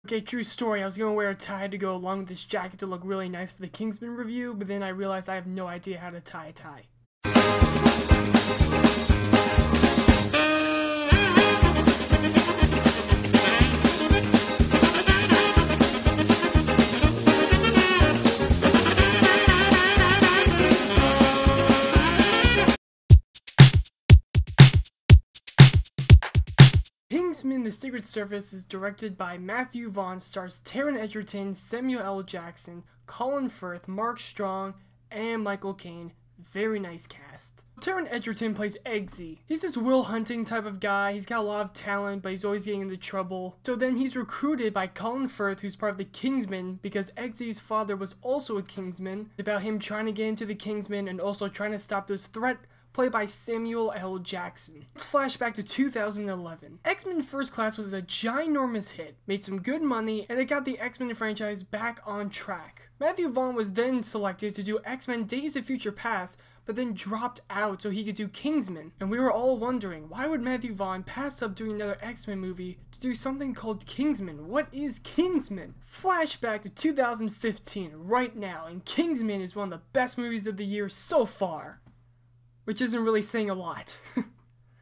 Okay, true story, I was gonna wear a tie to go along with this jacket to look really nice for the Kingsman review, but then I realized I have no idea how to tie a tie. Kingsman: The Secret Service is directed by Matthew Vaughn, stars Taron Egerton, Samuel L. Jackson, Colin Firth, Mark Strong, and Michael Caine. Very nice cast. Taron Egerton plays Eggsy. He's this Will Hunting type of guy. He's got a lot of talent, but he's always getting into trouble. So then he's recruited by Colin Firth, who's part of the Kingsmen, because Eggsy's father was also a Kingsman. It's about him trying to get into the Kingsmen and also trying to stop this threat, played by Samuel L. Jackson. Let's flash back to 2011. X-Men First Class was a ginormous hit, made some good money, and it got the X-Men franchise back on track. Matthew Vaughn was then selected to do X-Men Days of Future Past, but then dropped out so he could do Kingsman. And we were all wondering, why would Matthew Vaughn pass up doing another X-Men movie to do something called Kingsman? What is Kingsman? Flashback to 2015 right now, and Kingsman is one of the best movies of the year so far. Which isn't really saying a lot.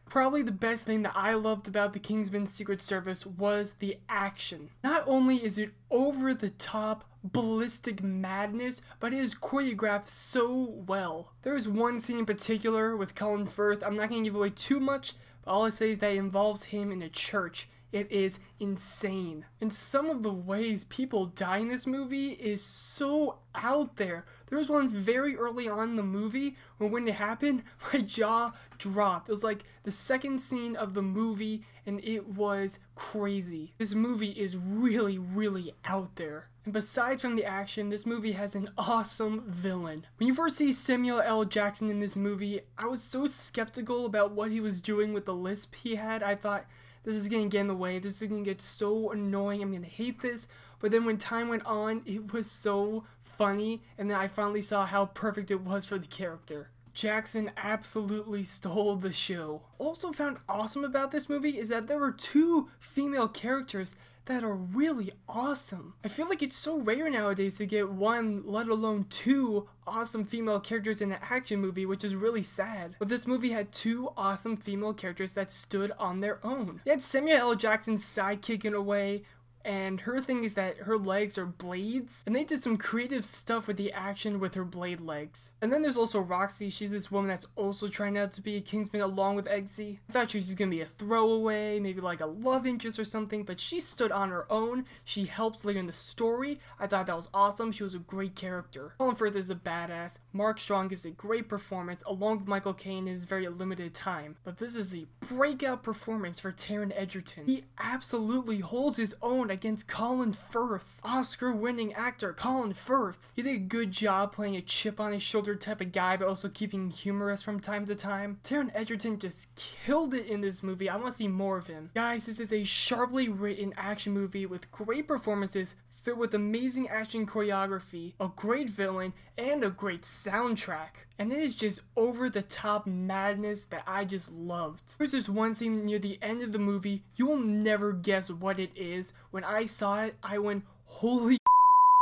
Probably the best thing that I loved about the Kingsman Secret Service was the action. Not only is it over the top, ballistic madness, but it is choreographed so well. There is one scene in particular with Colin Firth. I'm not going to give away too much, but all I say is that it involves him in a church. It is insane. And some of the ways people die in this movie is so out there. There was one very early on in the movie when it happened, my jaw dropped. It was like the second scene of the movie and it was crazy. This movie is really, really out there. And besides from the action, this movie has an awesome villain. When you first see Samuel L. Jackson in this movie, I was so skeptical about what he was doing with the lisp he had. I thought, this is gonna get in the way, this is gonna get so annoying, I'm gonna hate this. But then when time went on, it was so funny, and then I finally saw how perfect it was for the character. Jackson absolutely stole the show. Also found awesome about this movie is that there were two female characters that are really awesome. I feel like it's so rare nowadays to get one, let alone two, awesome female characters in an action movie, which is really sad. But this movie had two awesome female characters that stood on their own. You had Samuel L. Jackson's sidekick in a way, and her thing is that her legs are blades, and they did some creative stuff with the action with her blade legs. And then there's also Roxy. She's this woman that's also trying out to be a Kingsman along with Eggsy. I thought she was gonna be a throwaway, maybe like a love interest or something, but she stood on her own. She helped later in the story. I thought that was awesome. She was a great character. Colin Firth is a badass. Mark Strong gives a great performance along with Michael Caine in his very limited time. But this is a breakout performance for Taron Egerton. He absolutely holds his own against Colin Firth. Oscar-winning actor Colin Firth. He did a good job playing a chip on his shoulder type of guy, but also keeping humorous from time to time. Taron Egerton just killed it in this movie. I want to see more of him. Guys, this is a sharply written action movie with great performances, filled with amazing action choreography, a great villain, and a great soundtrack. And it is just over-the-top madness that I just loved. There's this one scene near the end of the movie, you will never guess what it is. When I saw it, I went, holy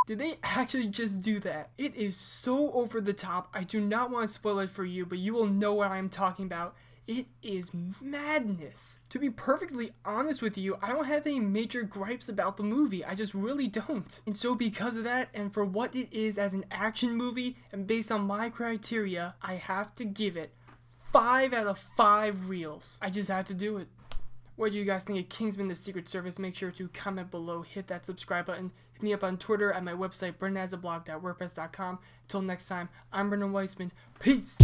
did they actually just do that? It is so over the top. I do not want to spoil it for you, but you will know what I'm talking about. It is madness. To be perfectly honest with you, I don't have any major gripes about the movie. I just really don't. And so because of that, and for what it is as an action movie, and based on my criteria, I have to give it 5 out of 5 reels. I just had to do it. What do you guys think of Kingsman: The Secret Service? Make sure to comment below, hit that subscribe button, hit me up on Twitter at my website, brendanhasablog.wordpress.com. Until next time, I'm Brendan Weissman. Peace!